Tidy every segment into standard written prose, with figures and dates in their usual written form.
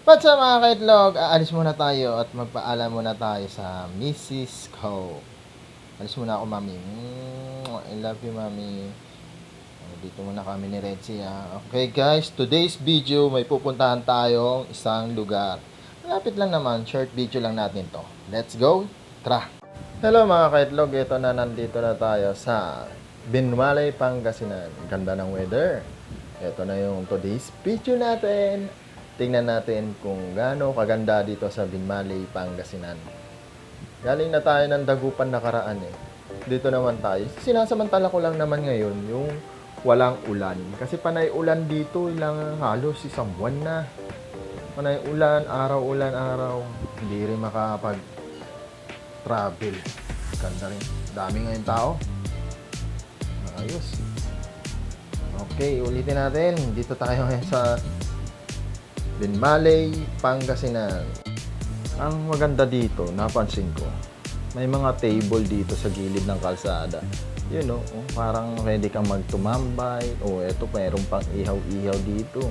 What's up mga kaitlog? Aalis muna tayo at magpaalam muna tayo sa Mrs. Ko. Alis muna ako, mami. I love you, mami. Dito muna kami ni Redzi, ha. Okay guys, today's video may pupuntahan tayong isang lugar. Malapit lang naman, short video lang natin to. Let's go, tara! Hello mga kaitlog, ito na, nandito na tayo sa Binmalay, Pangasinan. Ganda ng weather. Ito na yung today's video natin. Tingnan natin kung gaano kaganda dito sa Binmalay, Pangasinan. Galing na tayo ng Dagupan nakaraan eh. Dito naman tayo. Sinasamantala ko lang naman ngayon yung walang ulan. Kasi panay ulan dito, ilang halos isang buwan na. Panay ulan, araw. Hindi rin makapag-travel. Ganda rin. Dami ngayon tao. Ayos. Okay, ulitin natin. Dito tayo ngayon sa Binmalay, Pangasinan. Ang maganda dito, napansin ko, may mga table dito sa gilid ng kalsada. Yun know, parang pwede kang magtumambay. Eto, mayroon pang ihaw-ihaw dito.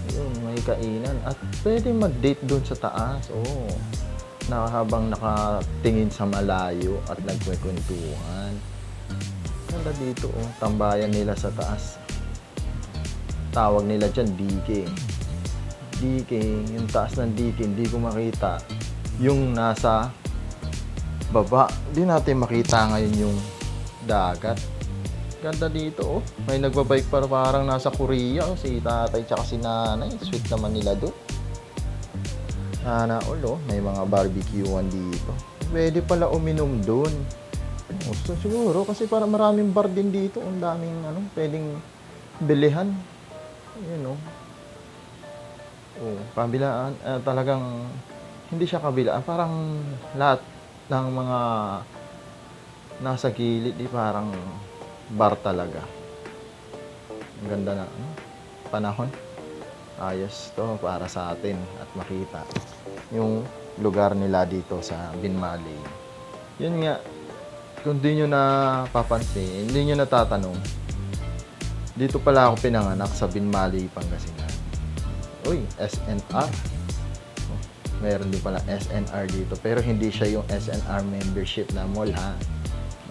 Yun, may kainan. At pwede mag-date doon sa taas. Habang nakatingin sa malayo at nagkwekwentuhan. Ganda dito, tambayan nila sa taas. Tawag nila dyan, DK. Yung taas ng DK, hindi ko makita. Yung nasa baba, hindi natin makita ngayon yung dagat. Ganda dito, May nagbabike parang nasa Korea, si tatay tsaka si nanay. Sweet naman nila doon. Sana all, may mga barbecuean dito. Pwede pala uminom doon. So, siguro, kasi para maraming bar din dito. Ang daming, pwedeng bilihan. Kabilaan, talagang hindi siya kabilaan, parang lahat ng mga nasa gilid parang bar talaga. Ang ganda na panahon. Ayos to para sa atin at makita yung lugar nila dito sa Binmalay. Yun nga, kung di nyo napapansin, hindi nyo natatanong, dito pala ako pinanganak sa Binmalay, Pangasinan. SNR. Meron din pala SNR dito. Pero hindi siya yung SNR membership na mall, ha.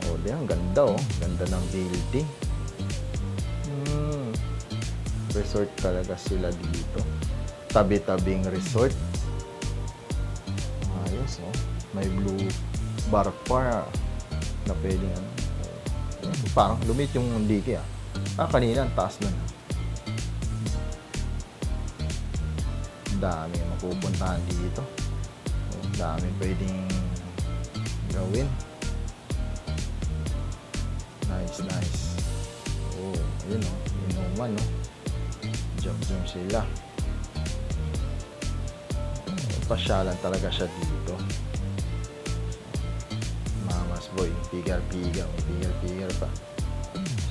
Ang ganda, Ganda ng building. Resort talaga sila dito. Tabi-tabing resort. Ayos, May blue bar pa na pwedeng parang lumit yung diki, kanina, ang taas na. Dami mapupuntahan dito. Dami pwedeng gawin. Nice. Ayun, inuman, Jump sila. Pasyalan talaga siya dito. Mamas boy, pigar pa.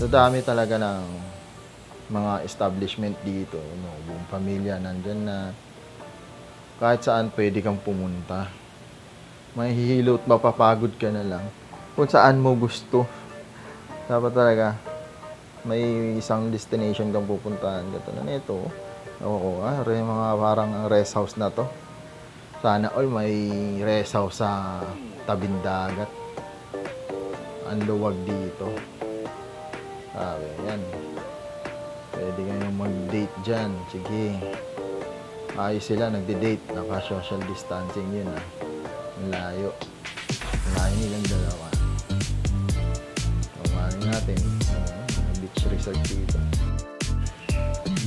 So dami talaga ng mga establishment dito, buong pamilya nandyan na. Kahit saan pwede kang pumunta. Mahihilo at mapapagod ka na lang kung saan mo gusto. Dapat talaga may isang destination kang pupuntahan. Gato na nito. Mga parang rest house na to. Sana all may rest house sa tabing dagat. Ang luwag dito. Sabi, yan. Pwede kayong mag-date dyan. Sige. Ayos sila, nagde-date. Naka-social distancing yun, Ang layo. Ang layo nilang dalawa. Tumarin natin. Beach resort dito.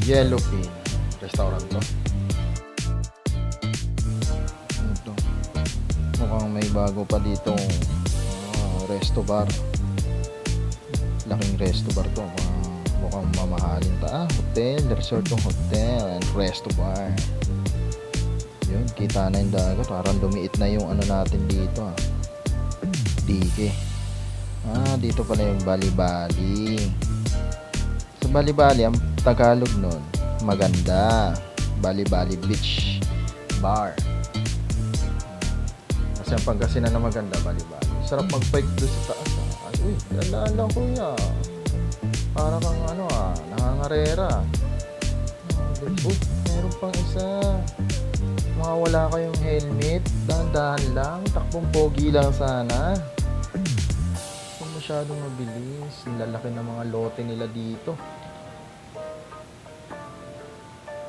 Yellowfin. Restaurant to. Ito. Mukhang may bago pa ditong resto bar. Laking resto bar to. Mukhang mamahalin hotel, resort yung hotel and resto bar. Yun, kita na yung dagat. Parang dumiit na yung natin dito, Dike. Dito pala yung Bali-Bali. Sa Bali-Bali, ang Tagalog nun, maganda. Bali-Bali Beach Bar. Kasi ang Pangasinan na maganda, Bali-Bali. Sarap mag-bike doon sa taas, gandaan lang, kuya. Para kang nangangarera. Uy, meron pang isa. Mga wala kayong helmet, dahan-dahan lang, takbong pogi lang sana. Kung masyadong mabilis, lalaki ng mga lote nila dito.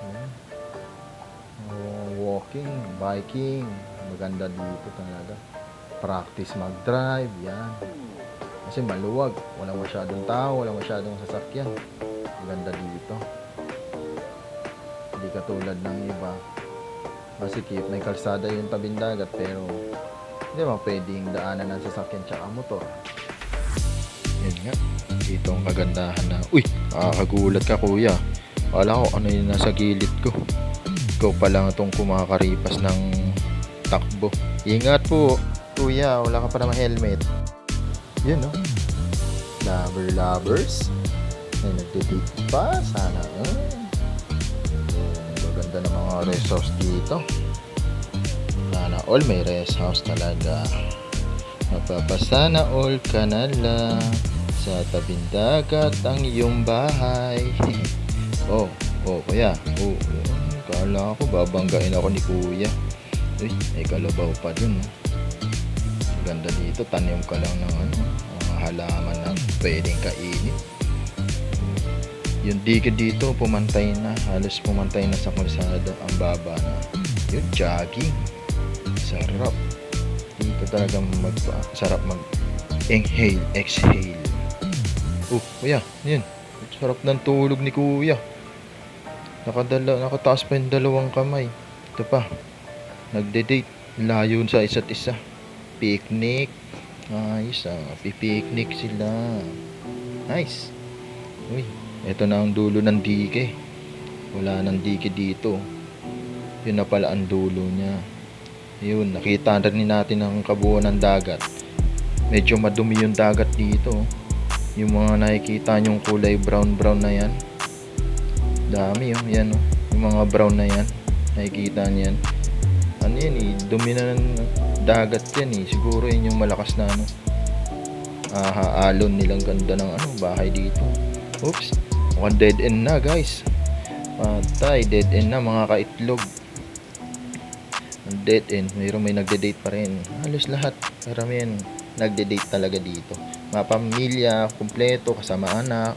Ayan. Walking, biking, maganda dito talaga. Practice mag-drive, yan. Kasi maluwag, walang masyadong tao, walang masyadong sasakyan. Maganda dito. Hindi katulad ng iba. Masikip, may kalsada yung tabing dagat pero hindi ba pwedeng daanan ng sasakyan tsaka motor. Yan nga, dito ang kagandahan na, uy, nakakagulat ka kuya. Wala ko ano yung nasa gilid ko. Ikaw pa lang itong kumakaripas ng takbo. Ingat po, kuya, wala ka pa naman helmet. Yun no, lovers. Ay, nagdidate pa, sana. Ganda ng mga rest house dito. Sana all may rest house talaga. Mapapasana all ka na lang. Sa tabing dagat ang iyong bahay. Oh, kuya. Kala ko babanggain ako ni kuya. Uy, may kalabaw pa dun. Ganda dito, tanim ka lang ng mga halaman na pwedeng kainin. Yung dikit dito, pumantay na. Halos pumantay na sa kalsada. Ang baba na. Yung jogging. Sarap. Dito talaga sarap mag-inhale, exhale. Kuya, yun. Sarap ng tulog ni kuya. Nakataas pa yung dalawang kamay. Ito pa. Nagde-date. Layo sa isa't isa. Picnic. Ayos pipiknik sila. Nice. Uy. Ito na ang dulo ng dike. Wala nang dike dito. Yun na pala ang dulo niya. Yun, nakita rin natin ang kabuuan ng dagat. Medyo madumi yung dagat dito. Yung mga nakikita nyong kulay brown na yan. Dami yan yung mga brown na yan. Nakikita niyan. Ano yan dumi na ng dagat yan Siguro yun yung malakas na alon nilang ganda ng bahay dito. Oops. Mukhang dead end na guys. Patay, dead end na mga kaitlog. Dead end, mayroon may nagde-date pa rin. Halos lahat, karamihan nagde-date talaga dito. Mga pamilya, kumpleto, kasama anak.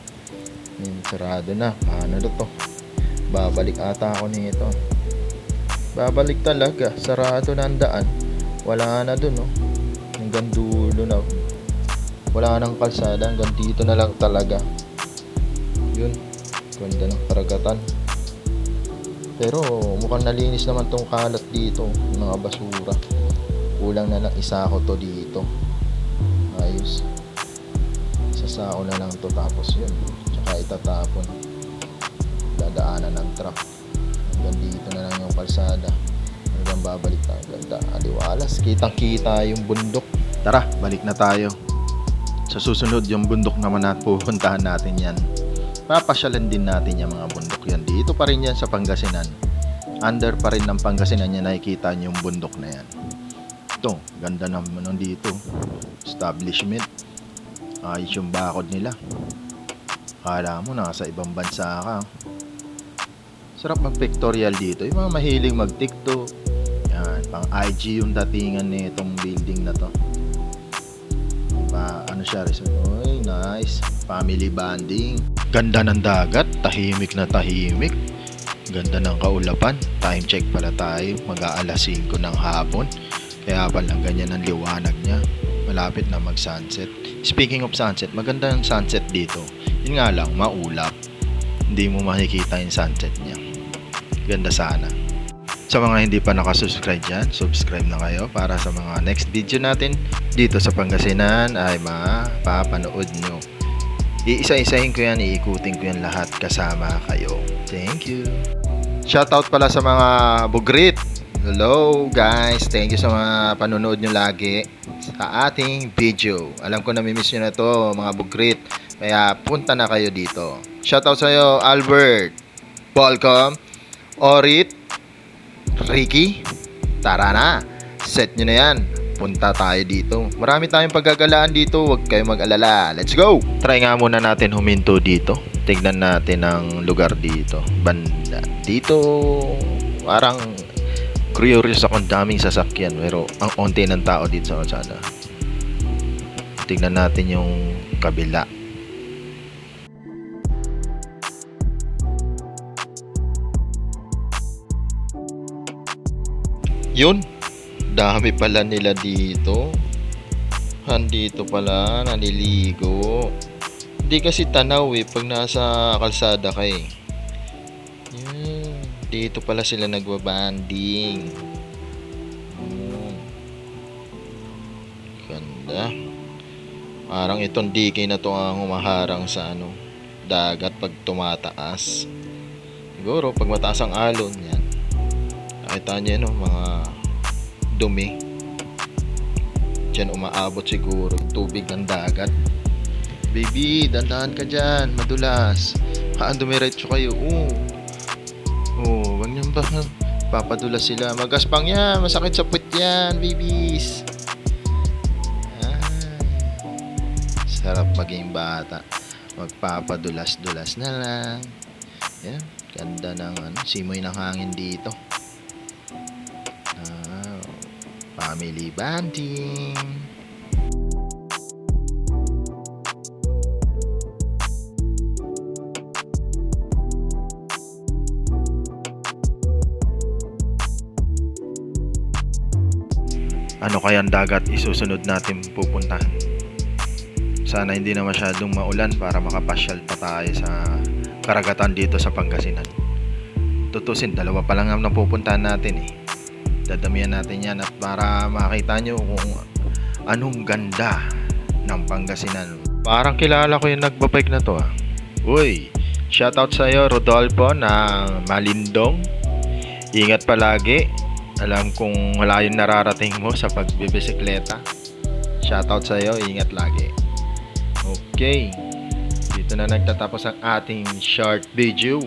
Sarado na. Paano to? Babalik ata ako nito. Babalik talaga. Sarado na ang daan. Wala na dun hanggang dulo na. Wala nang kalsada. Hanggang dito na lang talaga. Yun, ganda ng karagatan. Pero mukhang nalinis naman tong kalat dito, mga basura. Kulang na lang isako to dito. Ayos. Isasako na lang to tapos yun. Tsaka itatapon. Dadaanan ng truck. Hanggang dito na lang yung kalsada. Hanggang babalik tayo. Ganda, aliwalas. Kitang kita yung bundok. Tara, balik na tayo. Sa susunod yung bundok naman at pupuntahan natin yan. Papasyalan din natin yung mga bundok yan. Dito pa rin yan sa Pangasinan. Under pa rin ng Pangasinan yan, nakikita nyo yung bundok na yan. Ito, ganda naman dito. Establishment. Ayos yung bakod nila. Kala mo nasa ibang bansa ka. Sarap mag-pictorial dito. Yung mga mahiling mag-tiktok. Yan, pang IG yung datingan nitong building na to. Siya resort. Oy, nice. Family bonding. Ganda ng dagat, tahimik na tahimik. Ganda ng kaulapan. Time check pala tayo, mag-aalas 5 ng hapon. Kaya pala ganyan ang liwanag niya. Malapit na mag-sunset. Speaking of sunset, maganda yung sunset dito. Yun nga lang, maulap. Hindi mo makikita yung sunset niya. Ganda sana. Sa mga hindi pa nakasubscribe dyan, subscribe na kayo para sa mga next video natin dito sa Pangasinan ay mapapanood nyo. Iisa-isahin ko yan, iikutin ko yan lahat kasama kayo. Thank you. Shoutout pala sa mga bugrit. Hello guys, thank you sa mga panonood nyo lagi sa ating video. Alam ko namimiss nyo na to mga bugrit, kaya punta na kayo dito. Shoutout sa iyo Albert, Paulcom, Orit, Ricky, tara na, set nyo na yan, punta tayo dito. Marami tayong paggagalaan dito, huwag kayong mag-alala. Let's go! Try nga muna natin huminto dito. Tignan natin ang lugar dito. Banda dito parang curious akong daming sasakyan pero ang onti ng tao dito sa kalsada. Tignan natin yung kabila. Yun, dami pala nila dito. Andito pala, naniligo. Hindi kasi tanaw pag nasa kalsada ka Yun, dito pala sila nagbabanding. Ganda. Parang itong DK na to ang humaharang sa dagat pag tumataas. Siguro pag mataas ang alon yan. Nakita niyo mga dumi. Diyan umaabot siguro yung tubig ng dagat. Baby, dandahan ka dyan, madulas. Dumiretso kayo. Wag niyo ba papadulas sila. Magaspang yan, masakit sa puwet yan, babies. Sarap maging bata. Magpapadulas-dulas na lang. Yan, ganda ng simoy ng hangin dito. Family bonding. Ano kaya ang dagat isusunod natin pupuntahan? Sana hindi na masyadong maulan para makapasyal pa tayo sa karagatan dito sa Pangasinan. Tutusin, dalawa pa lang ang napupuntahan natin Dadamihan natin yan at para makita nyo kung anong ganda ng Pangasinan. Parang kilala ko yung nagbabike na to Uy, shoutout sa iyo Rodolfo ng Malindong. Ingat palagi. Alam kong wala yung nararating mo sa pagbibisikleta. Shoutout sa iyo, ingat lagi. Okay, dito na nagtatapos ang ating short video.